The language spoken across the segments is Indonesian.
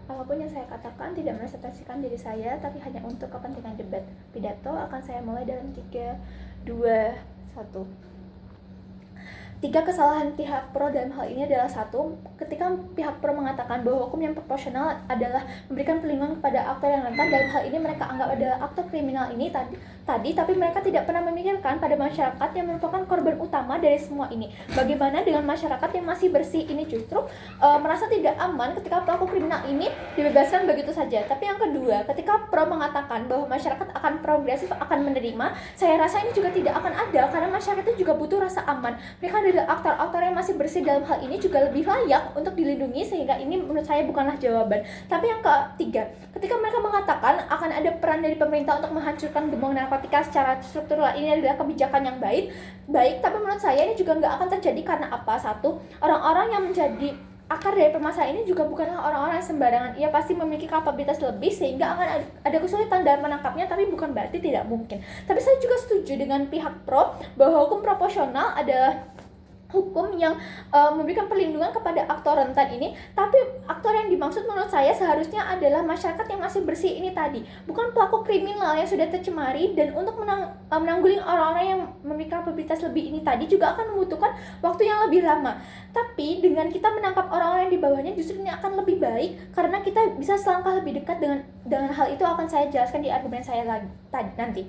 Apapun yang saya katakan tidak merepresentasikan diri saya, tapi hanya untuk kepentingan debat. Pidato akan saya mulai dalam 3, 2, 1. 3 kesalahan pihak pro dalam hal ini adalah: 1, ketika pihak pro mengatakan bahwa hukum yang proporsional adalah memberikan perlindungan kepada aktor yang rentan. Dalam hal ini mereka anggap adalah aktor kriminal ini tadi, tapi mereka tidak pernah memikirkan pada masyarakat yang merupakan korban utama dari semua ini. Bagaimana dengan masyarakat yang masih bersih ini justru merasa tidak aman ketika pelaku kriminal ini dibebaskan begitu saja. Tapi yang kedua, ketika pro mengatakan bahwa masyarakat akan progresif, akan menerima, saya rasa ini juga tidak akan ada, karena masyarakat itu juga butuh rasa aman. Mereka adalah aktor-aktor yang masih bersih dalam hal ini juga lebih layak untuk dilindungi, sehingga ini menurut saya bukanlah jawaban. Tapi yang ketiga, ketika mereka mengatakan akan ada peran dari pemerintah untuk menghancurkan gembong narkotika secara struktural, ini adalah kebijakan yang baik, tapi menurut saya ini juga nggak akan terjadi. Karena apa? 1, orang-orang yang menjadi akar dari permasalahan ini juga bukanlah orang-orang yang sembarangan. Ia pasti memiliki kapabilitas lebih sehingga akan ada kesulitan dalam menangkapnya, tapi bukan berarti tidak mungkin. Tapi saya juga setuju dengan pihak pro bahwa hukum proporsional adalah hukum yang memberikan perlindungan kepada aktor rentan ini. Tapi aktor yang dimaksud menurut saya seharusnya adalah masyarakat yang masih bersih ini tadi, bukan pelaku kriminal yang sudah tercemari. Dan untuk menangguling orang-orang yang memiliki kapabilitas lebih ini tadi juga akan membutuhkan waktu yang lebih lama. Tapi dengan kita menangkap orang-orang yang di bawahnya, justru ini akan lebih baik karena kita bisa selangkah lebih dekat dengan hal itu. Akan saya jelaskan di argumen saya nanti.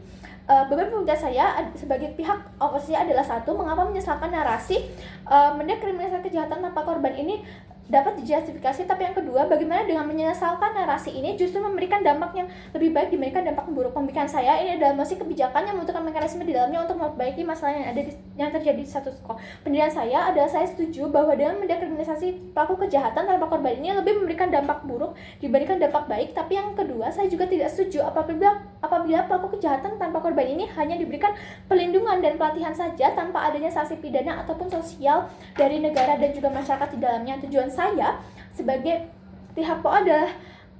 Beban pemikiran saya sebagai pihak oposisi adalah: 1, mengapa menyesalkan narasi mendekriminalisasi kejahatan tanpa korban ini dapat dijustifikasi. Tapi yang kedua, bagaimana dengan menyesalkan narasi ini justru memberikan dampak yang lebih baik dibandingkan dampak buruk. Pemikiran saya ini adalah masih kebijakan yang membutuhkan mekanisme di dalamnya untuk memperbaiki masalah yang terjadi di status quo. Pendirian saya adalah saya setuju bahwa dengan mendekriminalisasi pelaku kejahatan tanpa korban ini lebih memberikan dampak buruk dibandingkan dampak baik. Tapi yang kedua, saya juga tidak setuju apabila pelaku kejahatan tanpa korban ini hanya diberikan perlindungan dan pelatihan saja tanpa adanya sanksi pidana ataupun sosial dari negara dan juga masyarakat di dalamnya. Tujuan saya sebagai pihak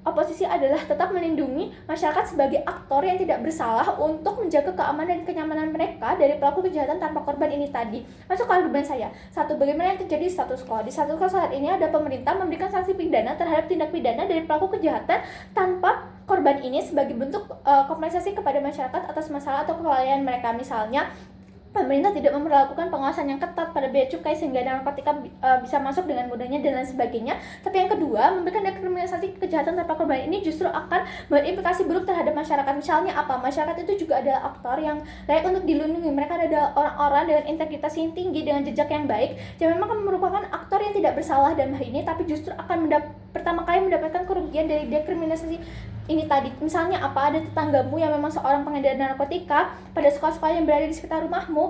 oposisi adalah tetap melindungi masyarakat sebagai aktor yang tidak bersalah untuk menjaga keamanan dan kenyamanan mereka dari pelaku kejahatan tanpa korban ini tadi. Masuk ke argumen saya. 1, bagaimana yang terjadi di status quo? Di status quo saat ini ada pemerintah memberikan sanksi pidana terhadap tindak pidana dari pelaku kejahatan tanpa korban ini sebagai bentuk kompensasi kepada masyarakat atas masalah atau kelalaian mereka. Misalnya, pemerintah tidak memperlakukan pengawasan yang ketat pada bea cukai sehingga narkotika bisa masuk dengan mudahnya dan lain sebagainya. Tapi yang kedua, memberikan dekriminalisasi kejahatan tanpa korban ini justru akan berimplikasi buruk terhadap masyarakat. Misalnya apa? Masyarakat itu juga adalah aktor yang layak untuk dilindungi. Mereka adalah orang-orang dengan integritas yang tinggi, dengan jejak yang baik, yang memang merupakan aktor yang tidak bersalah dalam hal ini, tapi justru akan pertama kali mendapatkan kerugian dari dekriminalisasi ini tadi. Misalnya apa? Ada tetanggamu yang memang seorang pengedar narkotika pada sekolah-sekolah yang berada di sekitar rumahmu,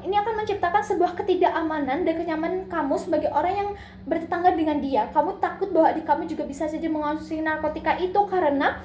ini akan menciptakan sebuah ketidakamanan dan kenyamanan kamu sebagai orang yang bertetangga dengan dia. Kamu takut bahwa adik kamu juga bisa saja mengonsumsi narkotika itu karena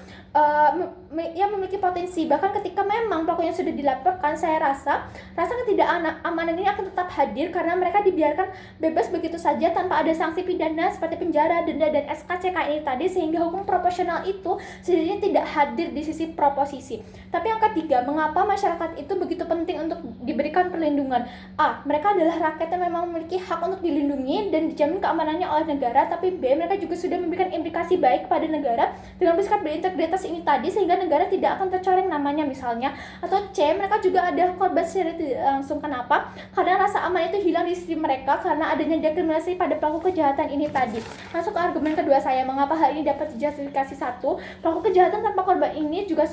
ia memiliki potensi. Bahkan ketika memang pelakunya sudah dilaporkan, saya rasa ketidakamanan ini akan tetap hadir karena mereka dibiarkan bebas begitu saja tanpa ada sanksi pidana seperti penjara, denda, dan SKCK ini tadi, sehingga hukum proporsional itu sendiri tidak hadir di sisi proposisi. Tapi yang ketiga, mengapa masyarakat itu begitu penting untuk diberikan perlindungan? A, mereka adalah rakyat yang memang memiliki hak untuk dilindungi dan dijamin keamanannya oleh negara. Tapi B, mereka juga sudah memberikan implikasi baik kepada negara dengan bersikap berintegritas ini tadi, sehingga negara tidak akan tercoreng namanya misalnya. Atau C, mereka juga adalah korban secara tidak langsung. Kenapa? Karena rasa aman itu hilang di sisi mereka karena adanya dekriminalisasi pada pelaku kejahatan ini tadi. Masuk ke argumen kedua saya, mengapa hal ini dapat dijustifikasi. 1, pelaku kejahatan tanpa korban ini juga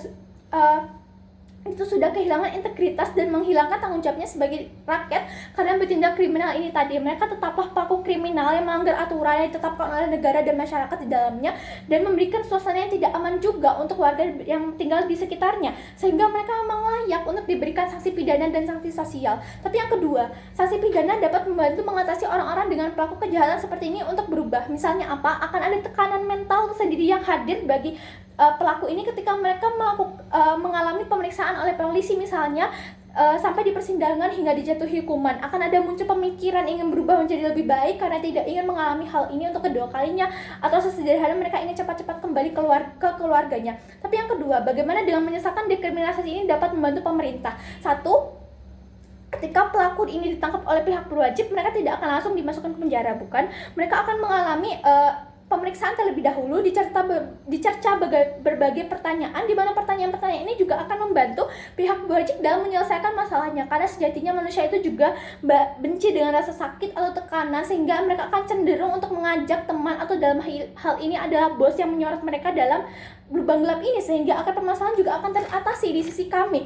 itu sudah kehilangan integritas dan menghilangkan tanggung jawabnya sebagai rakyat karena bertindak kriminal ini tadi. Mereka tetaplah pelaku kriminal yang melanggar aturan yang ditetapkan oleh negara dan masyarakat di dalamnya, dan memberikan suasana yang tidak aman juga untuk warga yang tinggal di sekitarnya, sehingga mereka memang layak untuk diberikan sanksi pidana dan sanksi sosial. Tapi yang kedua, sanksi pidana dapat membantu mengatasi orang-orang dengan pelaku kejahatan seperti ini untuk berubah. Misalnya apa? Akan ada tekanan mental sendiri yang hadir bagi pelaku ini ketika mereka mengalami pemeriksaan oleh polisi misalnya, sampai di persidangan hingga dijatuhi hukuman. Akan ada muncul pemikiran ingin berubah menjadi lebih baik karena tidak ingin mengalami hal ini untuk kedua kalinya, atau sesederhana mereka ingin cepat-cepat kembali ke keluarganya. Tapi yang kedua, bagaimana dengan menyesalkan dekriminalisasi ini dapat membantu pemerintah? 1, ketika pelaku ini ditangkap oleh pihak berwajib, mereka tidak akan langsung dimasukkan ke penjara, bukan. Mereka akan mengalami pemeriksaan terlebih dahulu, dicerca berbagai pertanyaan, di mana pertanyaan-pertanyaan ini juga akan membantu pihak berwajib dalam menyelesaikan masalahnya, karena sejatinya manusia itu juga benci dengan rasa sakit atau tekanan, sehingga mereka akan cenderung untuk mengajak teman atau dalam hal ini adalah bos yang menyorot mereka dalam lubang gelap ini, sehingga akar permasalahan juga akan teratasi di sisi kami.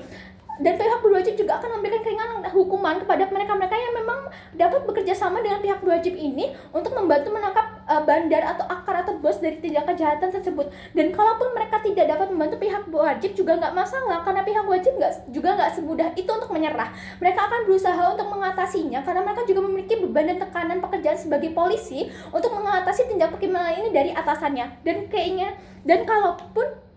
Dan pihak berwajib juga akan memberikan keringanan hukuman kepada mereka-mereka yang memang dapat bekerja sama dengan pihak berwajib ini untuk membantu menangkap bandar atau akar atau bos dari tindak kejahatan tersebut. Dan kalaupun mereka tidak dapat membantu pihak berwajib juga nggak masalah, karena pihak wajib juga nggak semudah itu untuk menyerah. Mereka akan berusaha untuk mengatasinya, karena mereka juga memiliki beban dan tekanan pekerjaan sebagai polisi untuk mengatasi tindak kriminal ini dari atasannya. Dan kalaupun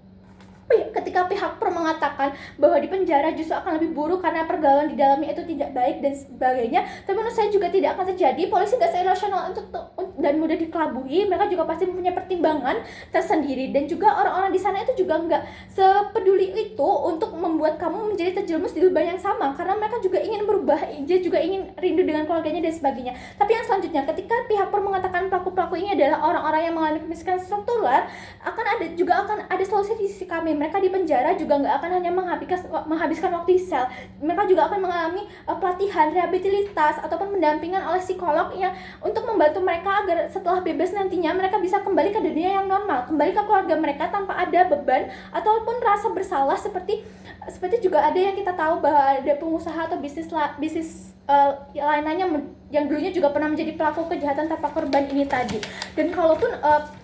ketika pihak pro mengatakan bahwa di penjara justru akan lebih buruk karena pergaulan di dalamnya itu tidak baik dan sebagainya, tapi menurut saya juga tidak akan terjadi. Polisi gak se-rasional dan mudah dikelabui, mereka juga pasti mempunyai pertimbangan tersendiri, dan juga orang-orang di sana itu juga nggak sepeduli itu untuk membuat kamu menjadi terjerumus di lubang yang sama, karena mereka juga ingin berubah, dia juga ingin rindu dengan keluarganya dan sebagainya. Tapi yang selanjutnya, ketika pihak pro mengatakan pelaku-pelaku ini adalah orang-orang yang mengalami kemiskinan struktural, akan ada solusi di sisi kami. Mereka di penjara juga nggak akan hanya menghabiskan waktu di sel, mereka juga akan mengalami pelatihan, rehabilitas ataupun pendampingan oleh psikolog yang untuk membantu mereka agar setelah bebas nantinya mereka bisa kembali ke dunia yang normal, kembali ke keluarga mereka tanpa ada beban ataupun rasa bersalah. Seperti juga ada yang kita tahu bahwa ada pengusaha atau bisnis lainnya yang dulunya juga pernah menjadi pelaku kejahatan tanpa korban ini tadi. Dan kalaupun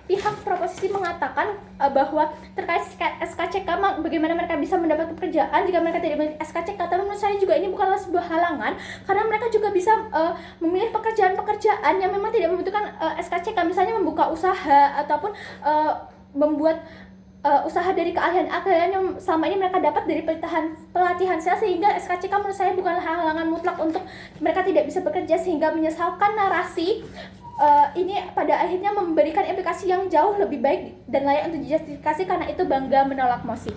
pihak proposisi mengatakan bahwa terkait SKCK bagaimana mereka bisa mendapat pekerjaan jika mereka tidak memiliki SKCK, tapi menurut saya juga ini bukanlah sebuah halangan, karena mereka juga bisa memilih pekerjaan-pekerjaan yang memang tidak membutuhkan SKCK, misalnya membuka usaha ataupun membuat usaha dari keahlian-keahlian yang selama ini mereka dapat dari pelatihan saya, sehingga SKCK menurut saya bukanlah halangan mutlak untuk mereka tidak bisa bekerja, sehingga menyesalkan narasi ini pada akhirnya memberikan implikasi yang jauh lebih baik dan layak untuk dijustifikasi, karena itu bangga menolak mosi.